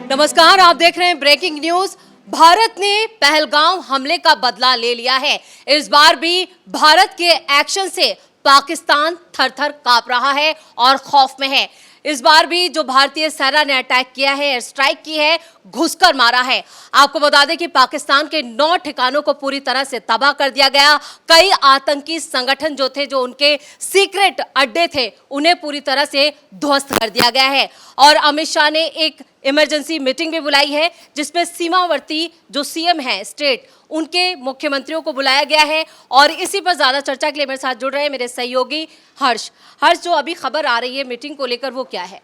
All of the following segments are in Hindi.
नमस्कार, आप देख रहे हैं ब्रेकिंग न्यूज। भारत ने पहलगाम हमले का बदला ले लिया है। इस बार भी भारत के एक्शन से पाकिस्तान थर-थर कांप रहा है और खौफ में है। इस बार भी जो भारतीय सेना ने अटैक किया है, एयर स्ट्राइक की है, घुसकर मारा है। आपको बता दें कि पाकिस्तान के 9 ठिकानों को पूरी तरह से तबाह कर दिया गया। कई आतंकी संगठन जो थे, जो उनके सीक्रेट अड्डे थे, उन्हें पूरी तरह से ध्वस्त कर दिया गया है। और अमित शाह ने एक इमरजेंसी मीटिंग भी बुलाई है, जिसमें सीमावर्ती जो सीएम हैं स्टेट, उनके मुख्यमंत्रियों को बुलाया गया है। और इसी पर ज्यादा चर्चा के लिए मेरे साथ जुड़ रहे हैं मेरे सहयोगी हर्ष। जो अभी खबर आ रही है मीटिंग को लेकर, वो क्या है?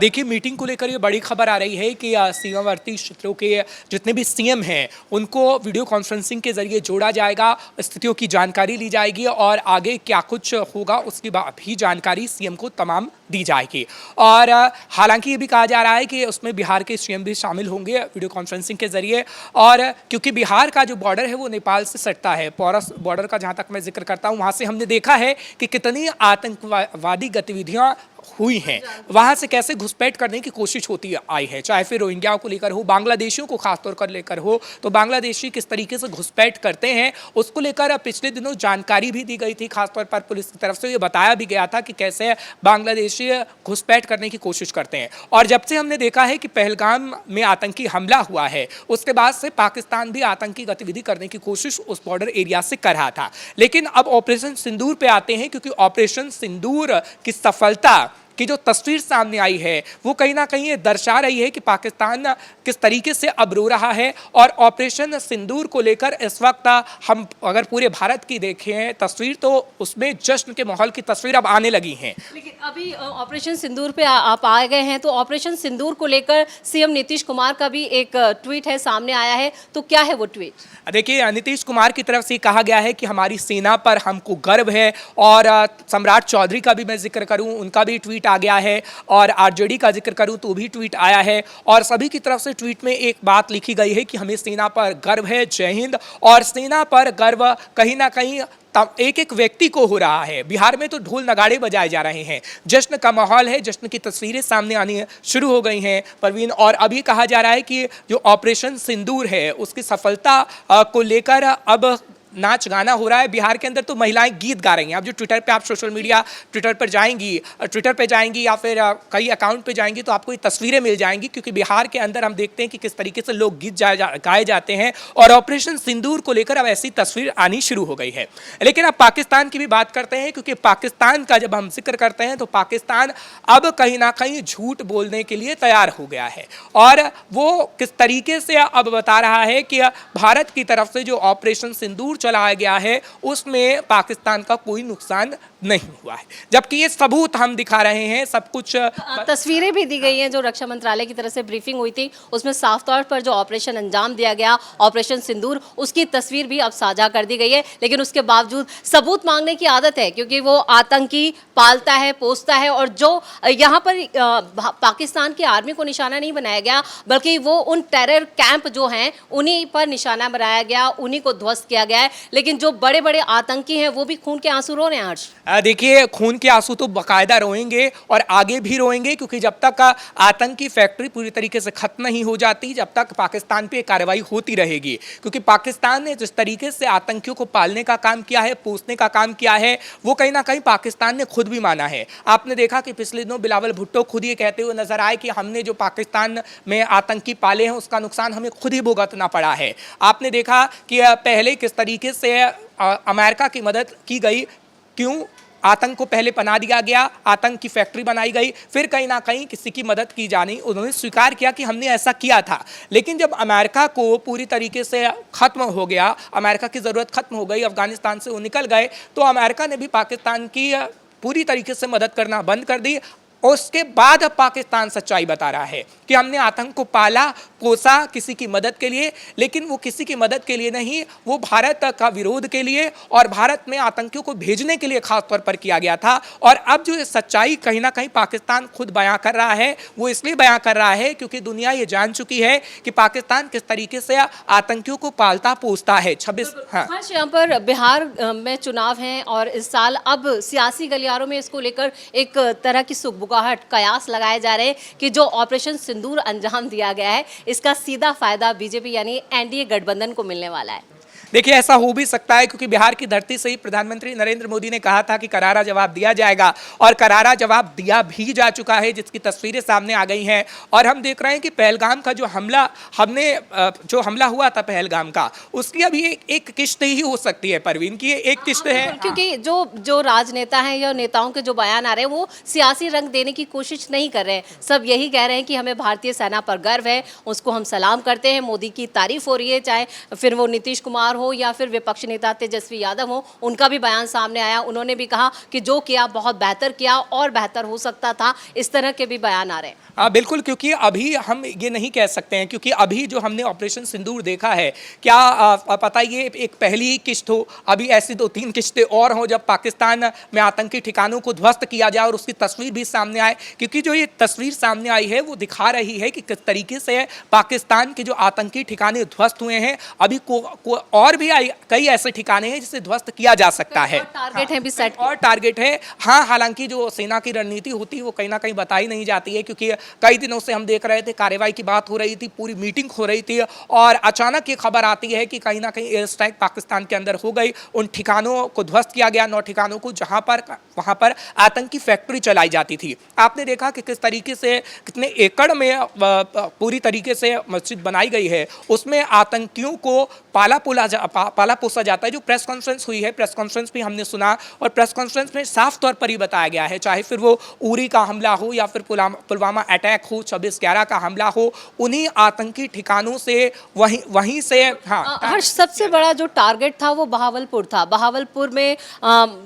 देखिए, मीटिंग को लेकर ये बड़ी खबर आ रही है कि सीमावर्ती क्षेत्रों के जितने भी सीएम हैं उनको वीडियो कॉन्फ्रेंसिंग के जरिए जोड़ा जाएगा, स्थितियों की जानकारी ली जाएगी और आगे क्या कुछ होगा उसकी भी जानकारी सीएम को तमाम दी जाएगी। और हालांकि ये भी कहा जा रहा है कि उसमें बिहार के सीएम भी शामिल होंगे वीडियो कॉन्फ्रेंसिंग के जरिए। और क्योंकि बिहार का जो बॉर्डर है वो नेपाल से सटता है, पोरस बॉर्डर का जहाँ तक मैं जिक्र करता हूँ, वहाँ से हमने देखा है कि कितनी आतंकवादी गतिविधियाँ हुई हैं, वहां से कैसे घुसपैठ करने की कोशिश होती आई है, चाहे फिर रोहिंग्याओं को लेकर हो, बांग्लादेशियों को खासतौर पर लेकर हो, तो बांग्लादेशी किस तरीके से घुसपैठ करते हैं उसको लेकर पिछले दिनों जानकारी भी दी गई थी। खासतौर पर पुलिस की तरफ से ये बताया भी गया था कि कैसे बांग्लादेशी घुसपैठ करने की कोशिश करते हैं। और जब से हमने देखा है कि पहलगाम में आतंकी हमला हुआ है, उसके बाद से पाकिस्तान भी आतंकी गतिविधि करने की कोशिश उस बॉर्डर एरिया से कर रहा था। लेकिन अब ऑपरेशन सिंदूर पे आते हैं, क्योंकि ऑपरेशन सिंदूर की सफलता की जो तस्वीर सामने आई है वो कहीं ना कहीं ये दर्शा रही है कि पाकिस्तान किस तरीके से अब रो रहा है। और ऑपरेशन सिंदूर को लेकर इस वक्त हम अगर पूरे भारत की देखें तस्वीर, तो उसमें जश्न के माहौल की तस्वीर अब आने लगी हैं। लेकिन अभी ऑपरेशन सिंदूर पे आप आ गए हैं, तो ऑपरेशन सिंदूर को लेकर सीएम नीतीश कुमार का भी एक ट्वीट है, सामने आया है, तो क्या है वो ट्वीट? देखिए, नीतीश कुमार की तरफ से कहा गया है कि हमारी सेना पर हमको गर्व है। और सम्राट चौधरी का भी मैं जिक्र करूं, उनका भी ट्वीट आ गया है। और आरजेडी का जिक्र करूं तो भी ट्वीट आया है। और सभी की तरफ से ट्वीट में एक बात लिखी गई है कि हमें सेना पर गर्व है, जय हिंद। और सेना पर गर्व कहीं ना कहीं एक एक व्यक्ति को हो रहा है। बिहार में तो ढोल नगाड़े बजाए जा रहे हैं, जश्न का माहौल है, जश्न की तस्वीरें सामने आनी शुरू हो गई हैं परवीन। और अभी कहा जा रहा है कि जो ऑपरेशन सिंदूर है उसकी सफलता को लेकर अब नाच गाना हो रहा है। बिहार के अंदर तो महिलाएं गीत गा रही हैं। अब जो ट्विटर पे आप सोशल मीडिया ट्विटर पर जाएंगी या फिर कई अकाउंट पे जाएंगी तो आपको ये तस्वीरें मिल जाएंगी, क्योंकि बिहार के अंदर हम देखते हैं कि किस तरीके से लोग गीत गाए जाते हैं। और ऑपरेशन सिंदूर को लेकर अब ऐसी तस्वीर आनी शुरू हो गई है। लेकिन अब पाकिस्तान की भी बात करते हैं, क्योंकि पाकिस्तान का जब हम जिक्र करते हैं तो पाकिस्तान अब कहीं ना कहीं झूठ बोलने के लिए तैयार हो गया है। और वो किस तरीके से अब बता रहा है कि भारत की तरफ से जो ऑपरेशन सिंदूर चलाया गया है उसमें पाकिस्तान का कोई नुकसान नहीं हुआ है, जबकि ये सबूत हम दिखा रहे हैं। सब कुछ तस्वीरें भी दी गई हैं, जो रक्षा मंत्रालय की तरफ से ब्रीफिंग हुई थी उसमें साफ तौर पर जो ऑपरेशन अंजाम दिया गया, ऑपरेशन सिंदूर, उसकी तस्वीर भी अब साझा कर दी गई है। लेकिन उसके बावजूद सबूत मांगने की आदत है, क्योंकि वो आतंकी पालता है, पोसता है। और जो यहाँ पर पाकिस्तान की आर्मी को निशाना नहीं बनाया गया, बल्कि वो उन टेरर कैंप जो हैं उन्हीं पर निशाना बनाया गया, उन्हीं को ध्वस्त किया गया है। लेकिन जो बड़े बड़े आतंकी हैं वो भी खून के आंसू रो रहे हैं। हर्ष, देखिए, खून के आंसू तो बाकायदा रोएंगे और आगे भी रोएंगे, क्योंकि जब तक आतंकी फैक्ट्री पूरी तरीके से खत्म नहीं हो जाती, जब तक पाकिस्तान पे कार्रवाई होती रहेगी। क्योंकि पाकिस्तान ने जिस तरीके से आतंकियों को पालने का काम किया है, पोसने का काम किया है, वो कहीं ना कहीं पाकिस्तान ने खुद भी माना है। आपने देखा कि पिछले दिनों बिलावल भुट्टो खुद ये कहते हुए नजर आए कि हमने जो पाकिस्तान में आतंकी पाले हैं उसका नुकसान हमें खुद ही भुगतना पड़ा है। आपने देखा कि पहले किस तरीके से अमेरिका की मदद की गई, क्यों आतंक को पहले पना दिया गया, आतंक की फैक्ट्री बनाई गई, फिर कहीं ना कहीं किसी की मदद की जानी, उन्होंने स्वीकार किया कि हमने ऐसा किया था। लेकिन जब अमेरिका को पूरी तरीके से खत्म हो गया, अमेरिका की ज़रूरत खत्म हो गई, अफगानिस्तान से वो निकल गए, तो अमेरिका ने भी पाकिस्तान की पूरी तरीके से मदद करना बंद कर दी। और उसके बाद अब पाकिस्तान सच्चाई बता रहा है कि हमने आतंक को पाला, कोसा किसी की मदद के लिए, लेकिन वो किसी की मदद के लिए नहीं, वो भारत का विरोध के लिए और भारत में आतंकियों को भेजने के लिए खास तौर पर किया गया था। और अब जो ये सच्चाई कहीं ना कहीं पाकिस्तान खुद बयां कर रहा है, वो इसलिए बयां कर रहा है क्योंकि दुनिया ये जान चुकी है कि पाकिस्तान किस तरीके से आतंकियों को पालता पोसता है। 26 हाँ हर्ष, यहाँ पर बिहार में चुनाव हैं और इस साल अब सियासी गलियारों में इसको लेकर एक तरह की सुगबुगाहट, कयास लगाए जा रहे हैं कि जो ऑपरेशन सिंदूर अंजाम दिया गया है इसका सीधा फायदा बीजेपी यानी एनडीए गठबंधन को मिलने वाला है। देखिए, ऐसा हो भी सकता है क्योंकि बिहार की धरती से ही प्रधानमंत्री नरेंद्र मोदी ने कहा था कि करारा जवाब दिया जाएगा और करारा जवाब दिया भी जा चुका है, जिसकी तस्वीरें सामने आ गई हैं। और हम देख रहे हैं कि पहलगाम का जो हमला हुआ था पहलगाम का, उसकी अभी एक किश्त ही हो सकती है परवीन की, एक किश्त है। क्योंकि जो राजनेता हैं या नेताओं के जो बयान आ रहे हैं वो सियासी रंग देने की कोशिश नहीं कर रहे हैं। सब यही कह रहे हैं कि हमें भारतीय सेना पर गर्व है, उसको हम सलाम करते हैं, मोदी की तारीफ हो रही है, चाहे फिर वो नीतीश कुमार हो या फिर विपक्षी नेता तेजस्वी यादव हो, उनका भी बयान सामने आया। उन्होंने भी कहा कि जो किया बहुत बेहतर किया और बेहतर हो सकता था। इस तरह के भी बयान आ रहे हैं। बिल्कुल, क्योंकि अभी हम ये नहीं कह सकते हैं क्योंकि अभी जो हमने ऑपरेशन सिंदूर देखा है, क्या पता ये एक पहली ही किश्त हो, अभी ऐसी 2-3 किश्तें और हों जब पाकिस्तान में आतंकी ठिकानों को ध्वस्त किया जाए और उसकी तस्वीर भी सामने आए। क्योंकि जो ये तस्वीर सामने आई है वो दिखा रही है कि किस तरीके से पाकिस्तान के जो आतंकी ठिकाने ध्वस्त हुए हैं, अभी और भी कई ऐसे ठिकाने हैं जिसे ध्वस्त किया जा सकता है। टारगेट है भी सेट और टारगेट है। हाँ, हालांकि जो सेना की रणनीति होती है वो कहीं ना कहीं बताई नहीं जाती है, क्योंकि कई दिनों से हम देख रहे थे कार्रवाई की बात हो रही थी, पूरी मीटिंग हो रही थी और अचानक ये खबर आती है कि कहीं ना कहीं एयर स्ट्राइक पाकिस्तान के अंदर हो गई, उन ठिकानों को ध्वस्त किया गया, 9 ठिकानों को, जहां पर वहां पर आतंकी फैक्ट्री चलाई जाती थी। आपने देखा कि किस तरीके से कितने एकड़ में पूरी तरीके से मस्जिद बनाई गई है, उसमें आतंकियों को पाला पोसा जाता है। जो प्रेस कॉन्फ्रेंस हुई है, प्रेस कॉन्फ्रेंस भी हमने सुना और प्रेस कॉन्फ्रेंस में साफ तौर पर ही बताया गया है, चाहे फिर वो उरी का हमला हो या फिर पुलवामा अटैक हो, 26/11 का हमला हो, उन्हीं आतंकी ठिकानों से वहीं से हर्ष, सबसे बड़ा जो टारगेट था वो बहावलपुर था। बहावलपुर में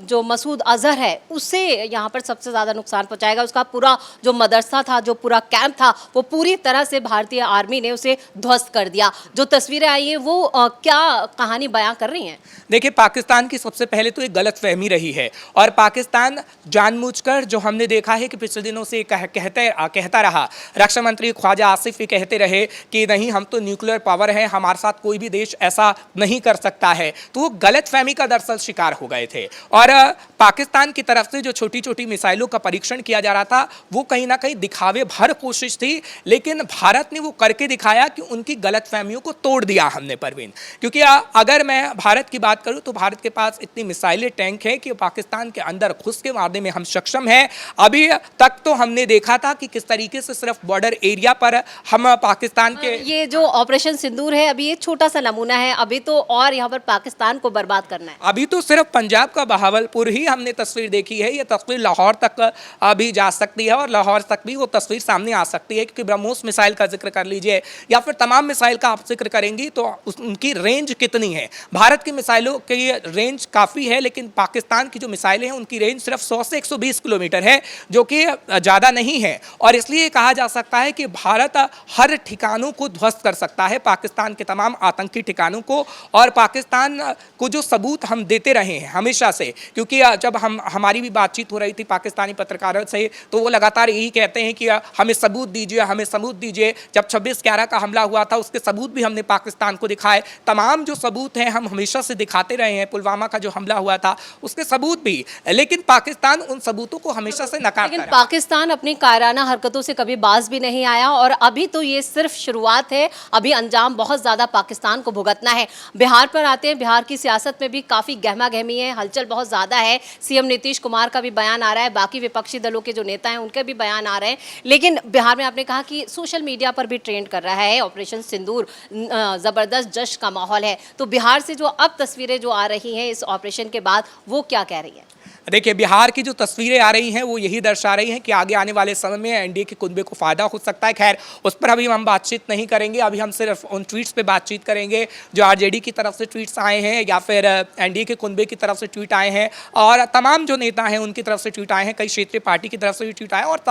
जो मसूद अजहर है उससे यहाँ पर सबसे ज्यादा नुकसान पहुंचाएगा। उसका पूरा जो मदरसा था, जो पूरा कैंप था, वो पूरी तरह से भारतीय आर्मी ने उसे ध्वस्त कर दिया। जो तस्वीरें आई हैं वो क्या कहानी बयां कर रही हैं? देखिए, पाकिस्तान की सबसे पहले तो एक गलतफहमी रही है और पाकिस्तान जानबूझकर, जो हमने देखा है कि पिछले दिनों से कहता रहा, रक्षा मंत्री ख्वाजा आसिफ भी कहते रहे कि नहीं, हम तो न्यूक्लियर पावर है, हमारे साथ कोई भी देश ऐसा नहीं कर सकता है। तो वो गलतफहमी का दरअसल शिकार हो गए थे और पाकिस्तान की तरफ से जो छोटी छोटी मिसाइलों का परीक्षण किया जा रहा था वो कहीं ना कहीं दिखावे भर कोशिश थी, लेकिन भारत ने वो करके दिखाया कि उनकी गलतफहमियों को तोड़ दिया हमने परवीन। क्योंकि अगर मैं भारत की बात करूं तो भारत के पास इतनी मिसाइलें, टैंक हैं कि पाकिस्तान के अंदर घुस के मारने में हम सक्षम हैं। अभी तक तो हमने देखा था कि किस तरीके से सिर्फ बॉर्डर एरिया पर हम पाकिस्तान के, ये जो ऑपरेशन सिंदूर है अभी ये छोटा सा नमूना है, अभी तो और यहाँ पर पाकिस्तान को बर्बाद करना है। अभी तो सिर्फ पंजाब का बहावलपुर ही हमने तस्वीर देखी है, ये तस्वीर लाहौर तक अभी जा सकती है और लाहौर तक भी वो तस्वीर सामने आ सकती है, क्योंकि ब्रह्मोस मिसाइल का जिक्र कर लीजिए या फिर तमाम मिसाइल का आप जिक्र करेंगी तो उनकी रेंज कितनी है। भारत की मिसाइलों की रेंज काफ़ी है, लेकिन पाकिस्तान की जो मिसाइलें हैं उनकी रेंज सिर्फ 100 से 120 किलोमीटर है, जो कि ज़्यादा नहीं है। और इसलिए कहा जा सकता है कि भारत हर ठिकानों को ध्वस्त कर सकता है, पाकिस्तान के तमाम आतंकी ठिकानों को। और पाकिस्तान को जो सबूत हम देते रहे हैं हमेशा से, क्योंकि जब हमारी भी बातचीत हो रही थी पाकिस्तानी पत्रकारों से तो वो लगातार यही कहते हैं कि हमें सबूत दीजिए, हमें सबूत दीजिए। जब 26/11 का हमला हुआ था उसके सबूत भी हमने पाकिस्तान को दिखाए, तमाम जो सबूत हैं हम हमेशा से दिखाते रहे हैं, पुलवामा का जो हमला हुआ था उसके सबूत भी, लेकिन पाकिस्तान उन सबूतों को हमेशा से नकारता लेकिन पाकिस्तान अपनी कायराना हरकतों से कभी बाज भी नहीं आया और अभी तो ये सिर्फ शुरुआत है, अभी अंजाम बहुत ज्यादा पाकिस्तान को भुगतना है। बिहार पर आते हैं, बिहार की सियासत में भी काफी गहमा गहमी है, हलचल बहुत ज्यादा है। सीएम नीतीश कुमार का भी बयान आ रहा है, बाकी विपक्षी दलों के जो नेता हैं उनके भी बयान आ रहे हैं, लेकिन बिहार में आपने कहा कि सोशल मीडिया पर भी ट्रेंड कर रहा है ऑपरेशन सिंदूर, जबरदस्त जश्न का माहौल है। तो बिहार से जो अब तस्वीरें जो आ रही हैं इस ऑपरेशन के बाद, वो क्या कह रही है? देखिए, बिहार की जो तस्वीरें आ रही हैं वो यही दर्शा रही हैं कि आगे आने वाले समय में एनडीए के कुनबे को फायदा हो सकता है। खैर, उस पर अभी हम बातचीत नहीं करेंगे, अभी हम सिर्फ उन ट्वीट्स पे बातचीत करेंगे जो आरजेडी की तरफ से ट्वीट्स आए हैं या फिर एनडीए के कुनबे की तरफ से ट्वीट आए हैं, और तमाम जो नेता हैं उनकी तरफ से ट्वीट आए हैं, कई क्षेत्रीय पार्टी की तरफ से भी ट्वीट आए हैं, और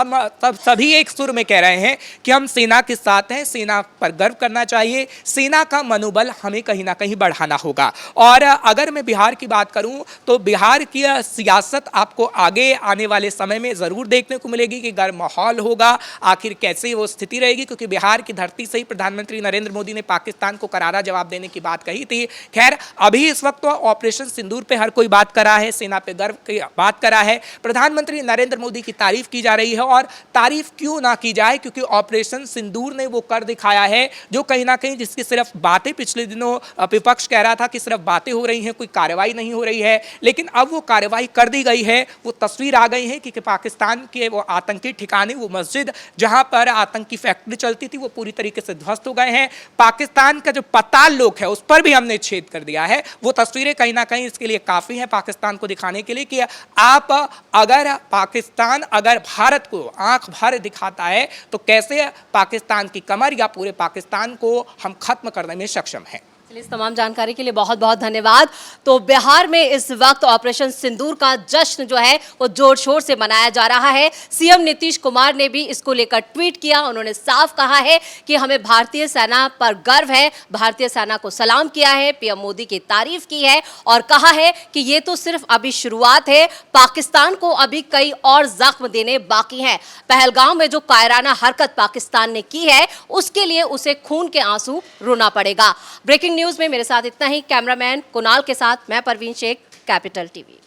तब सभी एक सुर में कह रहे हैं कि हम सेना के साथ हैं, सेना पर गर्व करना चाहिए, सेना का मनोबल हमें कहीं ना कहीं बढ़ाना होगा। और अगर मैं बिहार की बात करूं तो बिहार की सियासत आपको आगे आने वाले समय में ज़रूर देखने को मिलेगी कि गर्म माहौल होगा, आखिर कैसे वो स्थिति रहेगी, क्योंकि बिहार की धरती से ही प्रधानमंत्री नरेंद्र मोदी ने पाकिस्तान को करारा जवाब देने की बात कही थी। खैर, अभी इस वक्त तो ऑपरेशन सिंदूर पे हर कोई बात करा है, सेना पे गर्व की बात करा है, प्रधानमंत्री नरेंद्र मोदी की तारीफ की जा रही है, और तारीफ क्यों ना की जाए, क्योंकि ऑपरेशन सिंदूर ने वो कर दिखाया है जो कहीं ना कहीं जिसकी सिर्फ बातें पिछले दिनों विपक्ष कह रहा था कि सिर्फ बातें हो रही हैं, कोई कार्रवाई नहीं हो रही है, लेकिन अब वो कार्रवाई कर दी गई है। वो तस्वीर आ गई है कि पाकिस्तान के वो आतंकी ठिकाने, वो मस्जिद जहां पर आतंकी फैक्ट्री चलती थी, वो पूरी तरीके से ध्वस्त हो गए हैं। पाकिस्तान का जो पाताल लोक है उस पर भी हमने छेद कर दिया है। वो तस्वीरें कहीं ना कहीं इसके लिए काफी हैं पाकिस्तान को दिखाने के लिए कि आप अगर पाकिस्तान अगर भारत को आंख भर दिखाता है तो कैसे पाकिस्तान की कमर या पूरे पाकिस्तान को हम खत्म करने में सक्षम हैं। इस तमाम जानकारी के लिए बहुत बहुत धन्यवाद। तो बिहार में इस वक्त ऑपरेशन सिंदूर का जश्न जो है वो जोर शोर से मनाया जा रहा है। सीएम नीतीश कुमार ने भी इसको लेकर ट्वीट किया। उन्होंने साफ कहा है कि हमें भारतीय सेना पर गर्व है, भारतीय सेना को सलाम किया है, पीएम मोदी की तारीफ की है और कहा है कि ये तो सिर्फ अभी शुरुआत है, पाकिस्तान को अभी कई और जख्म देने बाकी हैं। पहलगाम में जो कायराना हरकत पाकिस्तान ने की है उसके लिए उसे खून के आंसू रोना पड़ेगा। ब्रेकिंग न्यूज में मेरे साथ इतना ही। कैमरामैन कुणाल के साथ मैं परवीन शेख, कैपिटल टीवी।